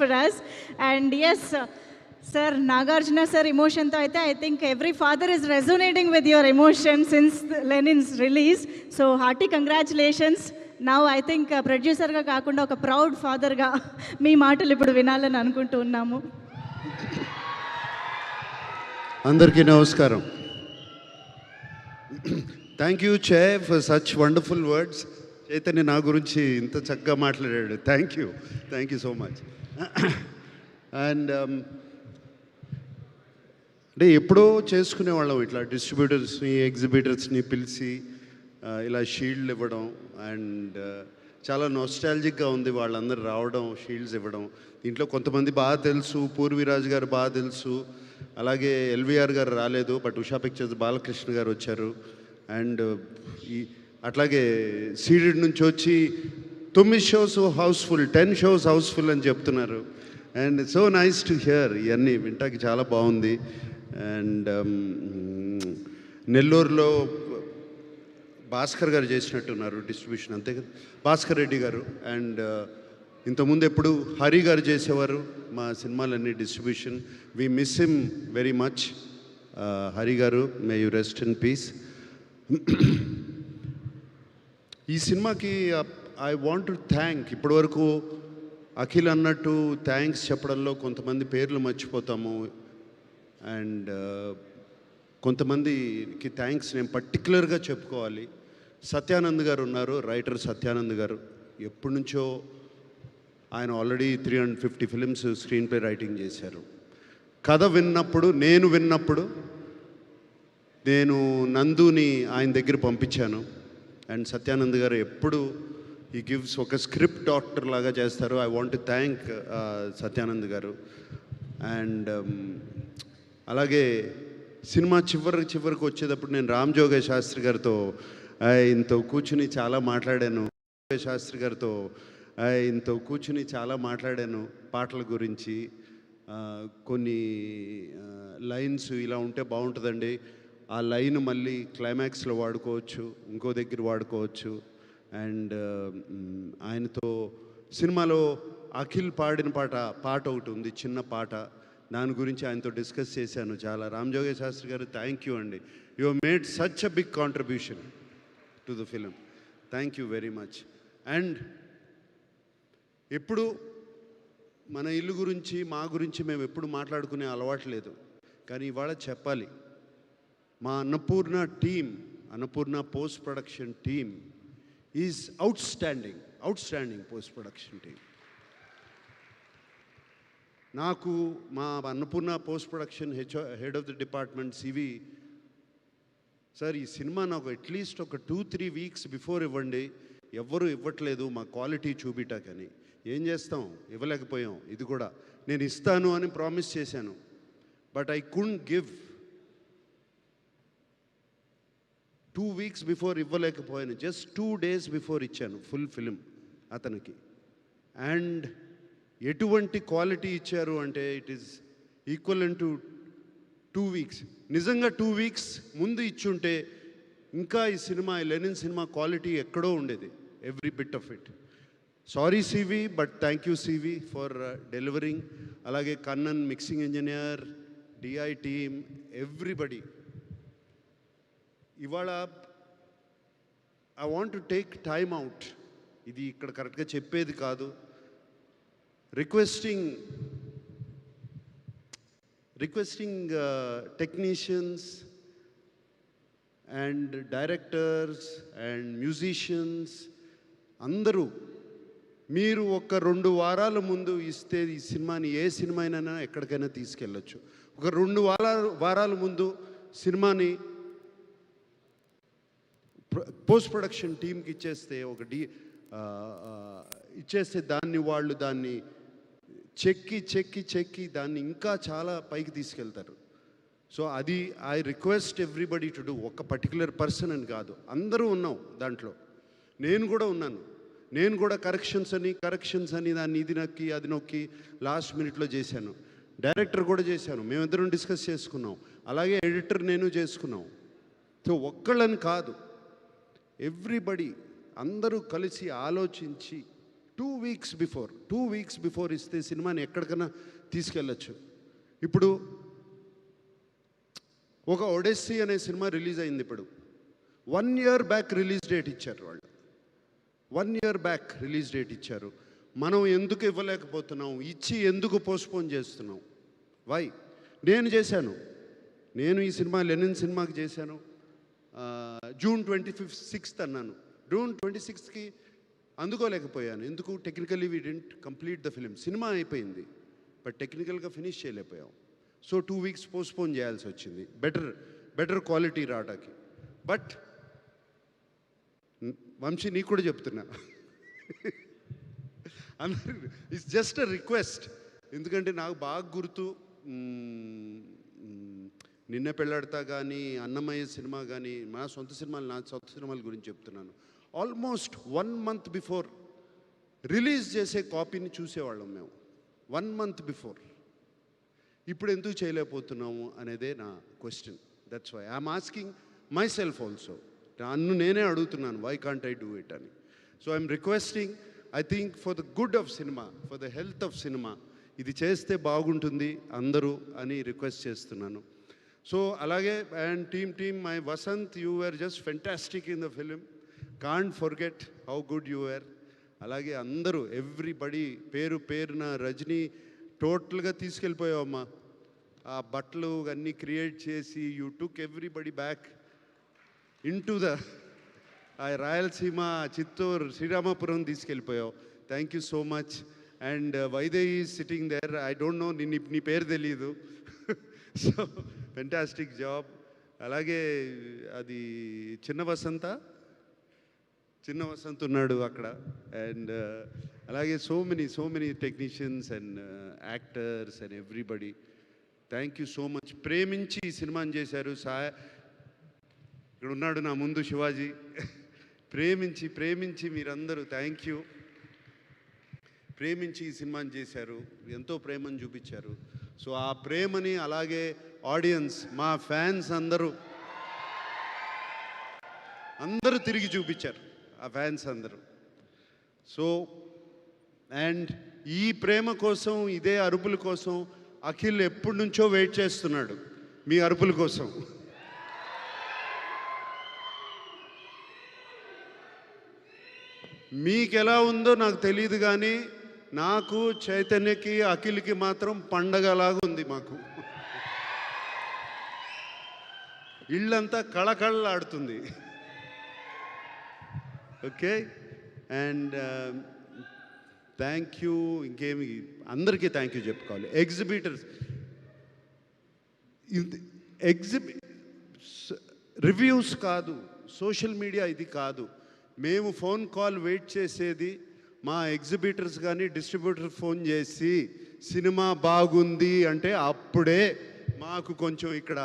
for us. And yes, sir, Nagarjuna sir emotion tho aithe I think every father is resonating with your emotion since Lenin's release. So hearty congratulations. Now I think producer ga kaakunda oka proud father ga మీ మాటలు ఇప్పుడు వినాలని అనుకుంటూ ఉన్నాము. అందరికీ నమస్కారం. Thank you చే for such wonderful words. Chaitanya నా గురించి ఇంత చక్కగా మాట్లాడాడు. Thank you so much. And అంటే ఎప్పుడో చేసుకునేవాళ్ళం ఇట్లా డిస్ట్రిబ్యూటర్స్ని ఎగ్జిబిటర్స్ని పిలిచి ఇలా షీల్డ్లు ఇవ్వడం. అండ్ చాలా నోస్టాలజిక్గా ఉంది వాళ్ళందరూ రావడం, షీల్డ్స్ ఇవ్వడం. దీంట్లో కొంతమంది బాగా తెలుసు, పూర్వీరాజు గారు బాగా తెలుసు, అలాగే ఎల్వీఆర్ గారు రాలేదు, బట్ ఉషా పిక్చర్స్ బాలకృష్ణ గారు వచ్చారు. అండ్ అట్లాగే సీడెడ్ నుంచి వచ్చి 9 షోస్ హౌస్ఫుల్, 10 షోస్ హౌస్ఫుల్ అని చెప్తున్నారు. And so nice to hear. ఇవన్నీ వింటాకి చాలా బాగుంది. అండ్ నెల్లూరులో భాస్కర్ గారు చేసినట్టున్నారు డిస్ట్రిబ్యూషన్, అంతే కదా, భాస్కర్ రెడ్డి గారు. అండ్ ఇంతకుముందు ఎప్పుడు హరి గారు చేసేవారు మా సినిమాలన్నీ distribution. We miss him very much. Hari గారు, may you rest in peace. ఈ సినిమాకి ఐ వాంట్ టు థ్యాంక్, ఇప్పటివరకు అఖిల్ అన్నట్టు థ్యాంక్స్ చెప్పడంలో కొంతమంది పేర్లు మర్చిపోతాము. అండ్ కొంతమందికి థ్యాంక్స్ నేను పర్టికులర్గా చెప్పుకోవాలి. సత్యానంద్ గారు ఉన్నారు, రైటర్ సత్యానంద్ గారు. ఎప్పటి నుంచో ఆయన already 350 films screen play writing చేశారు. కథ విన్నప్పుడు, నేను నందుని ఆయన దగ్గర పంపించాను. అండ్ సత్యానంద్ గారు ఎప్పుడు ఈ గివ్స్ ఒక స్క్రిప్ట్ డాక్టర్ లాగా చేస్తారు. I want to thank Satyanand గారు. అండ్ అలాగే సినిమా చివరికి వచ్చేటప్పుడు నేను రామ్ జోగయ్య శాస్త్రి గారితో ఇంత కూర్చుని చాలా మాట్లాడాను పాటల గురించి. కొన్ని లైన్స్ ఇలా ఉంటే బాగుంటుందండి, ఆ లైన్ మళ్ళీ క్లైమాక్స్లో వాడుకోవచ్చు, ఇంకో దగ్గర వాడుకోవచ్చు. అండ్ ఆయనతో సినిమాలో అఖిల్ పాడిన పాట ఒకటి ఉంది, చిన్న పాట, దాని గురించి ఆయనతో డిస్కస్ చేశాను చాలా. రామ్ జోగయ్య శాస్త్రి గారు, థ్యాంక్ యూ అండి. You have made such a big contribution to the film. Thank you very much. And ఎప్పుడు మన ఇల్లు గురించి, మా గురించి మేము ఎప్పుడు మాట్లాడుకునే అలవాటు లేదు, కానీ ఇవాళ చెప్పాలి. మా Annapurna post production team is outstanding post production team. నాకు మా Annapurna post production head of the department CV sir, ఈ సినిమా నాకు అట్లీస్ట్ ఒక 2-3 వీక్స్ బిఫోర్ ఇవ్వండి, ఎవ్వరూ ఇవ్వట్లేదు మా క్వాలిటీ చూపిటాకని. ఏం చేస్తాం, ఇవ్వలేకపోయాం. ఇది కూడా నేను ఇస్తాను అని ప్రామిస్ చేశాను, but I couldn't give. 2 weeks before ఇవ్వలేకపోయాను, జస్ట్ 2 డేస్ బిఫోర్ ఇచ్చాను ఫుల్ ఫిలిం అతనికి. అండ్ ఎటువంటి క్వాలిటీ ఇచ్చారు అంటే it is equal to 2 weeks. నిజంగా 2 వీక్స్ ముందు ఇచ్చుంటే ఇంకా ఈ సినిమా, ఈ లెనిన్ సినిమా క్వాలిటీ ఎక్కడో ఉండేది, every bit of it. Sorry CV, but thank you CV for delivering. అలాగే Kannan mixing engineer, DI team, everybody. ఇవాళ I want to take time out, ఇది ఇక్కడ కరెక్ట్గా చెప్పేది కాదు, requesting technicians and directors and musicians అందరూ, మీరు ఒక 2 వారాల ముందు ఇస్తే ఈ సినిమాని, ఏ సినిమా అయినా ఎక్కడికైనా తీసుకెళ్ళచ్చు. ఒక 2 వారాల ముందు సినిమాని పోస్ట్ ప్రొడక్షన్ టీంకి ఇచ్చేస్తే, ఇచ్చేస్తే వాళ్ళు దాన్ని చెక్కి దాన్ని ఇంకా చాలా పైకి తీసుకెళ్తారు. సో అది I request everybody to do. ఒక పర్టికులర్ పర్సన్ అని కాదు, అందరూ ఉన్నాం దాంట్లో. నేను కూడా ఉన్నాను. నేను కూడా కరెక్షన్స్ అని దాన్ని ఇది నొక్కి అది నొక్కి లాస్ట్ మినిట్లో చేశాను. డైరెక్టర్ కూడా చేశాను, మేమిద్దరం డిస్కస్ చేసుకున్నాం. అలాగే ఎడిటర్ నేను చేసుకున్నాం. సో ఒక్కళ్ళని కాదు, ఎవ్రీబడి అందరూ కలిసి ఆలోచించి టూ వీక్స్ బిఫోర్ ఇస్తే సినిమాని ఎక్కడికైనా తీసుకెళ్ళచ్చు. ఇప్పుడు ఒక ఒడెస్సీ అనే సినిమా రిలీజ్ అయింది. ఇప్పుడు 1 year బ్యాక్ రిలీజ్ డేట్ ఇచ్చారు వాళ్ళు. 1 year బ్యాక్ రిలీజ్ డేట్ ఇచ్చారు. మనం ఎందుకు ఇవ్వలేకపోతున్నాం? ఇచ్చి ఎందుకు పోస్ట్పోన్ చేస్తున్నాం? వై? నేను చేశాను. నేను ఈ సినిమా లెనిన్ సినిమాకి చేశాను. June 26th అన్నాను. June 26th అందుకోలేకపోయాను. ఎందుకు? Technically we didn't complete the film. Cinema అయిపోయింది, బట్ టెక్నికల్గా ఫినిష్ చేయలేకపోయాం. సో 2 weeks పోస్ట్పోన్ చేయాల్సి వచ్చింది, బెటర్ క్వాలిటీ రావడానికి. బట్ వంశీ, నీకు కూడా చెప్తున్నా, అందరు ఇట్స్ జస్ట్ అ రిక్వెస్ట్. ఎందుకంటే నాకు బాగా గుర్తు, నిన్న పెళ్ళాడతా కానీ, అన్నమయ్య సినిమా కానీ, నా సొంత సినిమాల గురించి చెప్తున్నాను. ఆల్మోస్ట్ 1 month బిఫోర్ రిలీజ్ చేసే కాపీని చూసేవాళ్ళం మేము, 1 month బిఫోర్. ఇప్పుడు ఎందుకు చేయలేకపోతున్నాము అనేదే నా question. That's why I'm asking myself also. నన్ను నేనే అడుగుతున్నాను, why can't I do it అని. So I'm requesting, I think for the good of cinema, for the health of cinema, ఇది చేస్తే బాగుంటుంది అందరూ అని రిక్వెస్ట్ చేస్తున్నాను. సో అలాగే, and team my Vasanth, you were just fantastic in the film. Can't forget how good you were. అలాగే అందరూ, everybody, పేరున రజనీ టోటల్గా తీసుకెళ్ళిపోయావమ్మా. ఆ బట్టలు అన్నీ క్రియేట్ చేసి you took everybody back into the Rayalaseema, Chittoor, Sriramapuram తీసుకెళ్ళిపోయావు. Thank you so much. And Vaidehi sitting there, I don't know, నీ పేరు తెలీదు. So fantastic job. అలాగే అది చిన్న వసంత్ ఉన్నాడు అక్కడ. అండ్ అలాగే so many technicians and actors and everybody, thank you so much. ప్రేమించి ఈ సినిమాని చేశారు. ఇక్కడ ఉన్నాడు నా ముందు శివాజీ. ప్రేమించి మీరందరూ థ్యాంక్ యూ. ప్రేమించి ఈ సినిమాని చేశారు, ఎంతో ప్రేమను చూపించారు. సో ఆ ప్రేమని అలాగే ఆడియన్స్, మా ఫ్యాన్స్ అందరూ తిరిగి చూపించారు, ఆ ఫ్యాన్స్ అందరూ. సో అండ్ ఈ ప్రేమ కోసం, ఇదే అరుపుల కోసం అఖిల్ ఎప్పటి నుంచో వెయిట్ చేస్తున్నాడు, మీ అరుపుల కోసం. మీకు ఎలా ఉందో నాకు తెలియదు, కానీ నాకు, చైతన్యకి, అఖిల్కి మాత్రం పండగలాగా ఉంది మాకు. ఇళ్ళంతా కళకళలాడుతుంది. Okay, and thank you. ఇంకేమి, అందరికీ థ్యాంక్ యూ చెప్పుకోవాలి. ఎగ్జిబిటర్స్, రివ్యూస్ కాదు, సోషల్ మీడియా ఇది కాదు. మేము ఫోన్ కాల్ వెయిట్ చేసేది మా ఎగ్జిబిటర్స్ కానీ డిస్ట్రిబ్యూటర్ ఫోన్ చేసి సినిమా బాగుంది అంటే అప్పుడే మాకు కొంచెం ఇక్కడ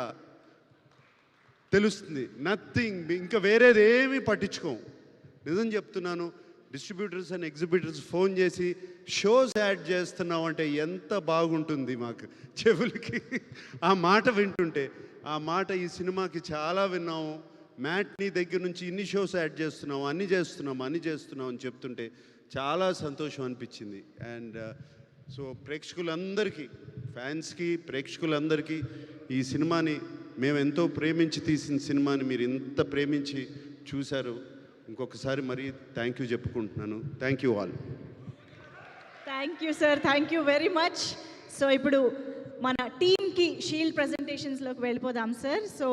తెలుస్తుంది. నథింగ్, ఇంకా వేరేది ఏమీ పట్టించుకోం. నిజం చెప్తున్నాను. డిస్ట్రిబ్యూటర్స్ అండ్ ఎగ్జిబిటర్స్ ఫోన్ చేసి షోస్ యాడ్ చేస్తున్నాం అంటే ఎంత బాగుంటుంది మాకు చెవులకి. ఆ మాట వింటుంటే, ఆ మాట ఈ సినిమాకి చాలా విన్నాము. మ్యాట్నీ దగ్గర నుంచి ఇన్ని షోస్ యాడ్ చేస్తున్నాం, అన్ని చేస్తున్నాం అని చెప్తుంటే చాలా సంతోషం అనిపించింది. అండ్ సో ప్రేక్షకులందరికీ, ఫ్యాన్స్కి, ప్రేక్షకులందరికీ ఈ సినిమాని, మేము ఎంతో ప్రేమించి తీసిన సినిమాని మీరు ఇంత ప్రేమించి చూశారు. ఇంకొకసారి మరీ థ్యాంక్ యూ చెప్పుకుంటున్నాను. Thank you all. Thank you sir, thank you very much. So ఇప్పుడు మన టీమ్కి షీల్డ్ ప్రజెంటేషన్స్లోకి వెళ్ళిపోదాం సార్. సో